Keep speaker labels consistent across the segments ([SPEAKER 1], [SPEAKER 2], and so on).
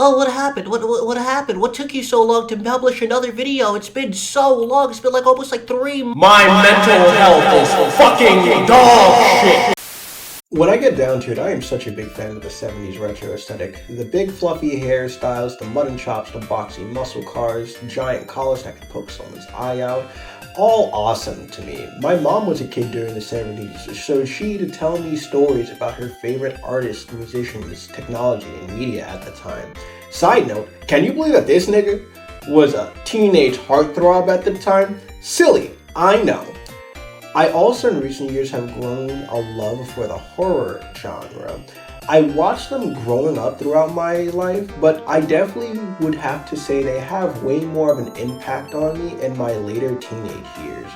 [SPEAKER 1] Oh, what happened? What happened? What took you so long to publish another video? It's been so long. It's been like almost like 3 months.
[SPEAKER 2] My mental health is fucking dog shit.
[SPEAKER 3] When I get down to it, I am such a big fan of the 70s retro aesthetic. The big fluffy hairstyles, the mutton chops, the boxy muscle cars, giant collars that could poke someone's eye out. All awesome to me. My mom was a kid during the 70s, so she'd tell me stories about her favorite artists, musicians, technology, and media at the time. Side note, can you believe that this nigga was a teenage heartthrob at the time? Silly, I know. I also in recent years have grown a love for the horror genre. I watched them growing up throughout my life, but I definitely would have to say they have way more of an impact on me in my later teenage years.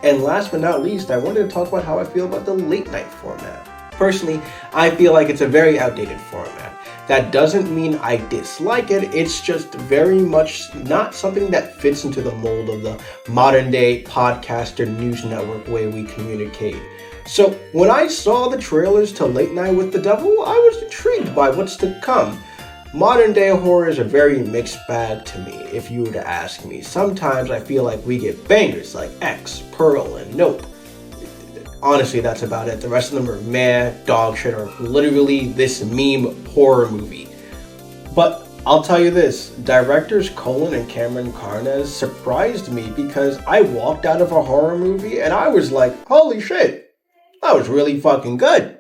[SPEAKER 3] And last but not least, I wanted to talk about how I feel about the late night format. Personally, I feel like it's a very outdated format. That doesn't mean I dislike it, it's just very much not something that fits into the mold of the modern day podcaster news network way we communicate. So when I saw the trailers to Late Night with the Devil, I was intrigued by what's to come. Modern day horror is a very mixed bag to me, if you were to ask me. Sometimes I feel like we get bangers like X, Pearl, and Nope. Honestly, that's about it. The rest of them are meh, dog shit, or literally this meme horror movie. But I'll tell you this, directors Colin and Cameron Carnes surprised me because I walked out of a horror movie and I was like, holy shit. That was really fucking good.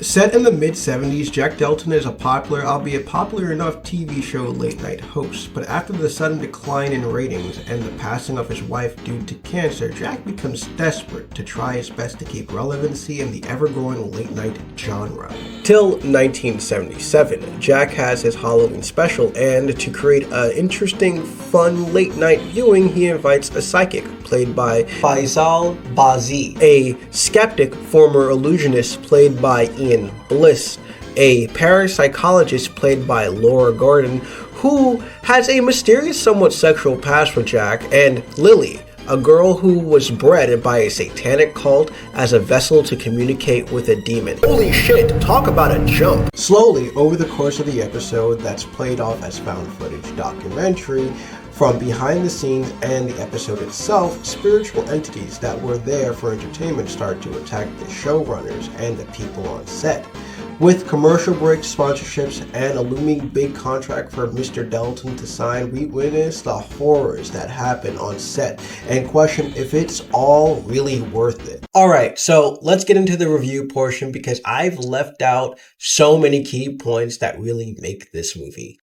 [SPEAKER 3] Set in the mid-70s, Jack Delton is a popular, albeit popular enough TV show late-night host, but after the sudden decline in ratings and the passing of his wife due to cancer, Jack becomes desperate to try his best to keep relevancy in the ever-growing late-night genre. Till 1977, Jack has his Halloween special, and to create an interesting, fun late-night viewing, he invites a psychic, played by Faisal Bazi, a skeptic former illusionist, played by Ian Bliss, a parapsychologist played by Laura Gordon, who has a mysterious, somewhat sexual past with Jack, and Lily, a girl who was bred by a satanic cult as a vessel to communicate with a demon. Holy shit, talk about a jump! Slowly, over the course of the episode that's played off as found footage documentary, from behind the scenes and the episode itself, spiritual entities that were there for entertainment start to attack the showrunners and the people on set. With commercial breaks, sponsorships, and a looming big contract for Mr. Delton to sign, we witness the horrors that happen on set and question if it's all really worth it. Alright, so let's get into the review portion because I've left out so many key points that really make this movie.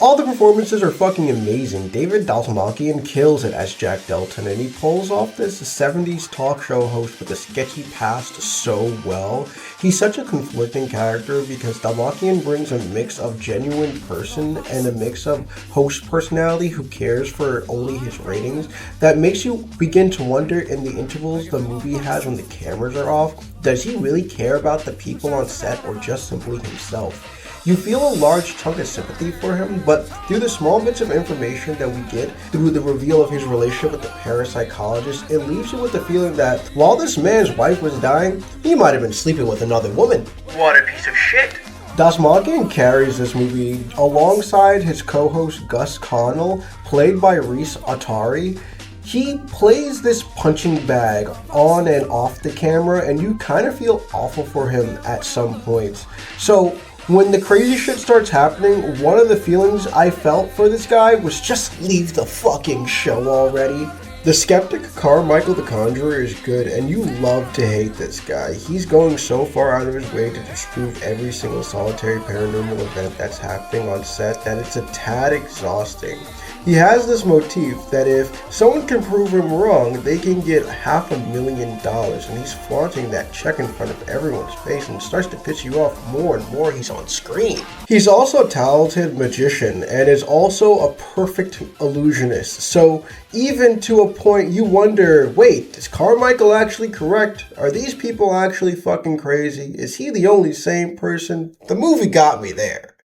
[SPEAKER 3] All the performances are fucking amazing. David Dastmalchian kills it as Jack Delton, and he pulls off this 70s talk show host with a sketchy past so well. He's such a conflicting character because Dastmalchian brings a mix of genuine person and a mix of host personality who cares for only his ratings that makes you begin to wonder in the intervals the movie has when the cameras are off, does he really care about the people on set or just simply himself? You feel a large chunk of sympathy for him, but through the small bits of information that we get through the reveal of his relationship with the parapsychologist, it leaves you with the feeling that while this man's wife was dying, he might have been sleeping with another woman. What a piece of shit! Dastmalchian carries this movie alongside his co-host Gus Connell, played by Reese Atari. He plays this punching bag on and off the camera, and you kind of feel awful for him at some points. So when the crazy shit starts happening, one of the feelings I felt for this guy was just leave the fucking show already. The skeptic Carmichael the Conjurer is good, and you love to hate this guy. He's going so far out of his way to disprove every single solitary paranormal event that's happening on set that it's a tad exhausting. He has this motif that if someone can prove him wrong, they can get $500,000, and he's flaunting that check in front of everyone's face, and it starts to piss you off more and more he's on screen. He's also a talented magician and is also a perfect illusionist, so even to a point you wonder, wait, is Carmichael actually correct? Are these people actually fucking crazy? Is he the only sane person? The movie got me there.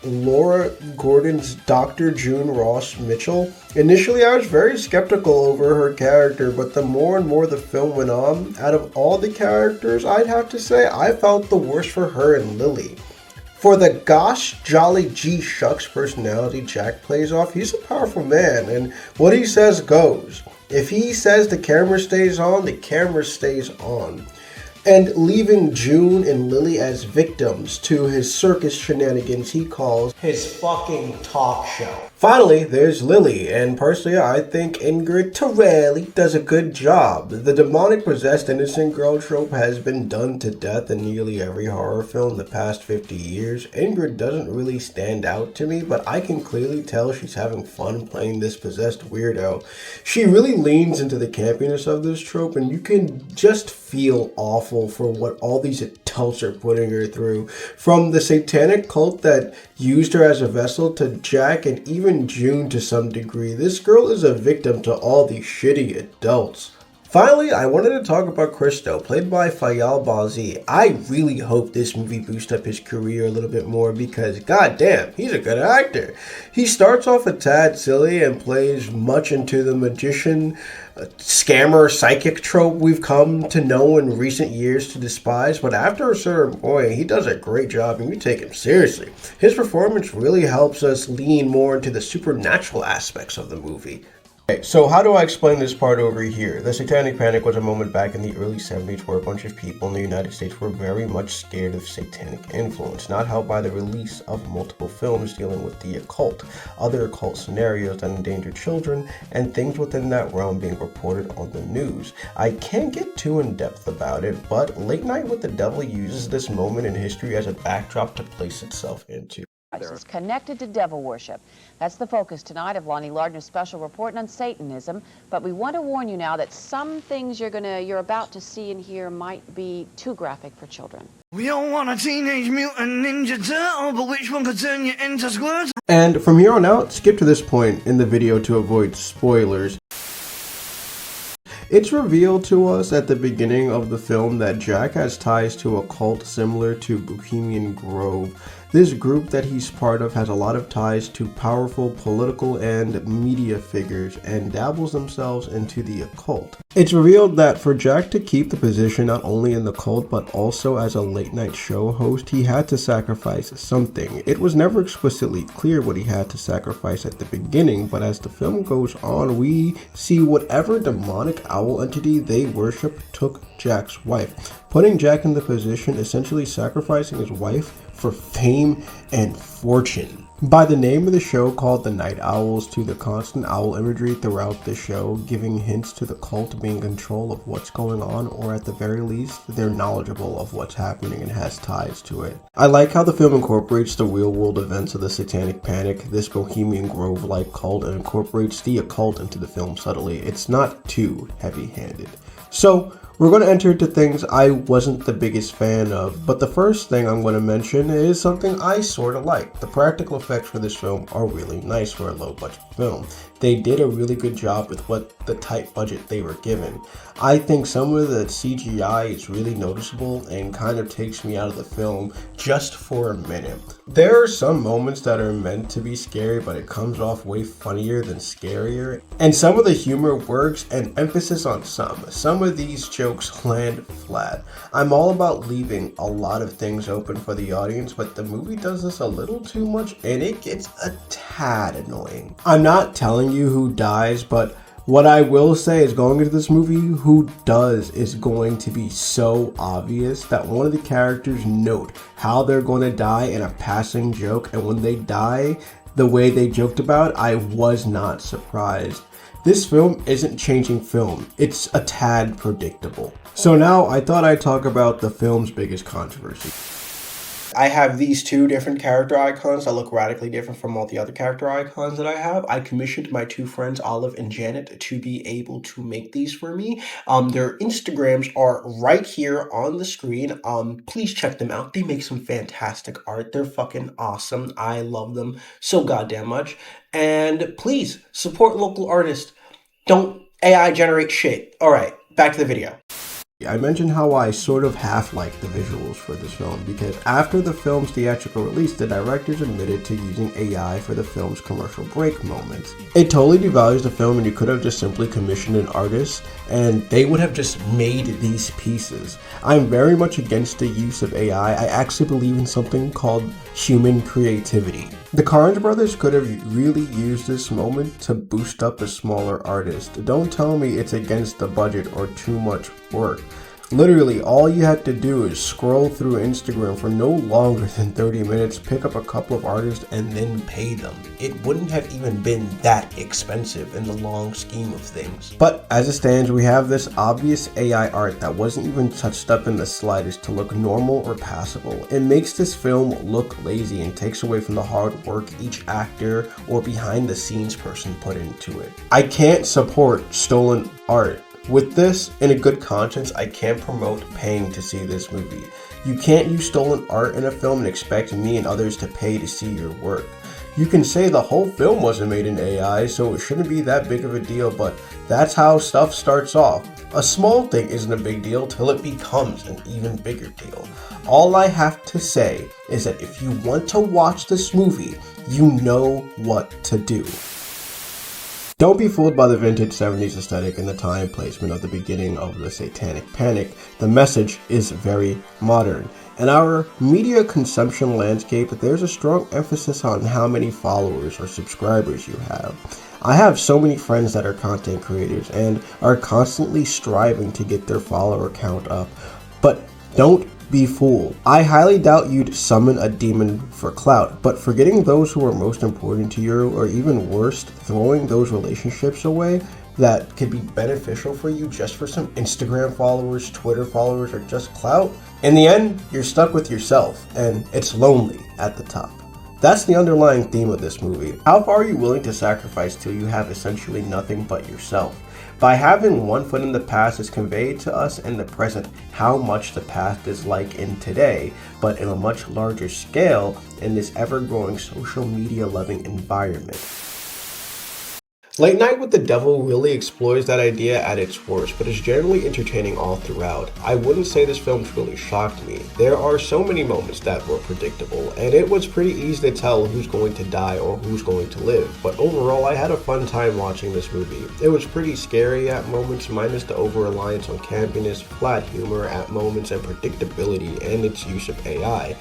[SPEAKER 3] Laura Gordon's Dr. June Ross Mitchell. Initially, I was very skeptical over her character, but the more and more the film went on, out of all the characters, I'd have to say I felt the worst for her and Lily. For the gosh jolly G shucks personality Jack plays off, he's a powerful man, and what he says goes. If he says the camera stays on, the camera stays on. And leaving June and Lily as victims to his circus shenanigans he calls his fucking talk show. Finally, there's Lily, and personally I think Ingrid Torelli does a good job. The demonic possessed innocent girl trope has been done to death in nearly every horror film the past 50 years. Ingrid doesn't really stand out to me, but I can clearly tell she's having fun playing this possessed weirdo. She really leans into the campiness of this trope, and you can just feel awful for what all these adults are putting her through. From the satanic cult that used her as a vessel to Jack and even June to some degree, this girl is a victim to all these shitty adults. Finally, I wanted to talk about Christo, played by Fayal Bazi. I really hope this movie boosts up his career a little bit more because, goddamn, he's a good actor. He starts off a tad silly and plays much into the magician, scammer, psychic trope we've come to know in recent years to despise, but after a certain point, he does a great job and we take him seriously. His performance really helps us lean more into the supernatural aspects of the movie. Okay, so how do I explain this part over here? The Satanic Panic was a moment back in the early 70s where a bunch of people in the United States were very much scared of satanic influence, not helped by the release of multiple films dealing with the occult, other occult scenarios that endangered children, and things within that realm being reported on the news. I can't get too in depth about it, but Late Night with the Devil uses this moment in history as a backdrop to place itself into.
[SPEAKER 4] Is connected to devil worship. That's the focus tonight of Lonnie Lardner's special report on Satanism. But we want to warn you now that some things you're about to see and hear might be too graphic for children.
[SPEAKER 5] We all want a teenage mutant ninja turtle, but which one could turn you into squirt?
[SPEAKER 3] And from here on out, skip to this point in the video to avoid spoilers. It's revealed to us at the beginning of the film that Jack has ties to a cult similar to Bohemian Grove. This group that he's part of has a lot of ties to powerful political and media figures and dabbles themselves into the occult. It's revealed that for Jack to keep the position not only in the cult but also as a late night show host, he had to sacrifice something. It was never explicitly clear what he had to sacrifice at the beginning, but as the film goes on, we see whatever demonic owl entity they worship took Jack's wife, putting Jack in the position essentially sacrificing his wife for fame and fortune. By the name of the show called The Night Owls to the constant owl imagery throughout the show, giving hints to the cult being in control of what's going on, or at the very least, they're knowledgeable of what's happening and has ties to it. I like how the film incorporates the real world events of the Satanic Panic, this Bohemian Grove-like cult, and incorporates the occult into the film subtly. It's not too heavy-handed. So, we're going to enter into things I wasn't the biggest fan of, but the first thing I'm going to mention is something I sort of like. The practical effects for this film are really nice for a low budget film. They did a really good job with what the tight budget they were given. I think some of the CGI is really noticeable and kind of takes me out of the film just for a minute. There are some moments that are meant to be scary, but it comes off way funnier than scarier. And some of the humor works, and emphasis on some. Some of these jokes land flat. I'm all about leaving a lot of things open for the audience, but the movie does this a little too much and it gets a tad annoying. I'm not telling you who dies, but what I will say is going into this movie, who does is going to be so obvious that one of the characters note how they're going to die in a passing joke, and when they die the way they joked about, I was not surprised. This film isn't changing film, it's a tad predictable. So now I thought I'd talk about the film's biggest controversy. I have these two different character icons that look radically different from all the other character icons that I have. I commissioned my two friends, Olive and Janet, to be able to make these for me. Their Instagrams are right here on the screen. Please check them out. They make some fantastic art. They're fucking awesome. I love them so goddamn much. And please support local artists. Don't AI generate shit. All right, back to the video. I mentioned how I sort of half-liked the visuals for this film because after the film's theatrical release, the directors admitted to using AI for the film's commercial break moments. It totally devalues the film, and you could have just simply commissioned an artist and they would have just made these pieces. I'm very much against the use of AI. I actually believe in something called human creativity. The Coen brothers could have really used this moment to boost up a smaller artist. Don't tell me it's against the budget or too much work. Literally, all you had to do is scroll through Instagram for no longer than 30 minutes, pick up a couple of artists, and then pay them. It wouldn't have even been that expensive in the long scheme of things. But as it stands, we have this obvious AI art that wasn't even touched up in the slightest to look normal or passable. It makes this film look lazy and takes away from the hard work each actor or behind the scenes person put into it. I can't support stolen art. With this, in a good conscience, I can't promote paying to see this movie. You can't use stolen art in a film and expect me and others to pay to see your work. You can say the whole film wasn't made in AI, so it shouldn't be that big of a deal, but that's how stuff starts off. A small thing isn't a big deal till it becomes an even bigger deal. All I have to say is that if you want to watch this movie, you know what to do. Don't be fooled by the vintage 70s aesthetic and the time placement of the beginning of the Satanic Panic. The message is very modern. In our media consumption landscape, there's a strong emphasis on how many followers or subscribers you have. I have so many friends that are content creators and are constantly striving to get their follower count up, but don't be fooled. I highly doubt you'd summon a demon for clout, but forgetting those who are most important to you, or even worse, throwing those relationships away that could be beneficial for you just for some Instagram followers, Twitter followers, or just clout, in the end, you're stuck with yourself, and it's lonely at the top. That's the underlying theme of this movie. How far are you willing to sacrifice till you have essentially nothing but yourself? By having one foot in the past is conveyed to us in the present how much the past is like in today, but in a much larger scale in this ever-growing social media loving environment. Late Night with the Devil really explores that idea at its worst, but is generally entertaining all throughout. I wouldn't say this film truly shocked me. There are so many moments that were predictable, and it was pretty easy to tell who's going to die or who's going to live, but overall I had a fun time watching this movie. It was pretty scary at moments, minus the over-reliance on campiness, flat humor at moments, and predictability, and its use of AI.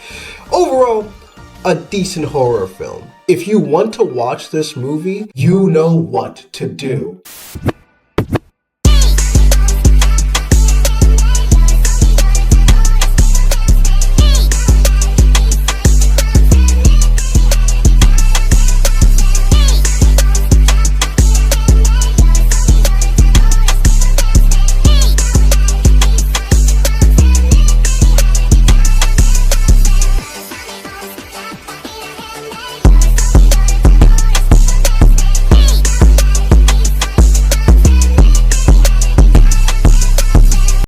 [SPEAKER 3] Overall, a decent horror film. If you want to watch this movie, you know what to do.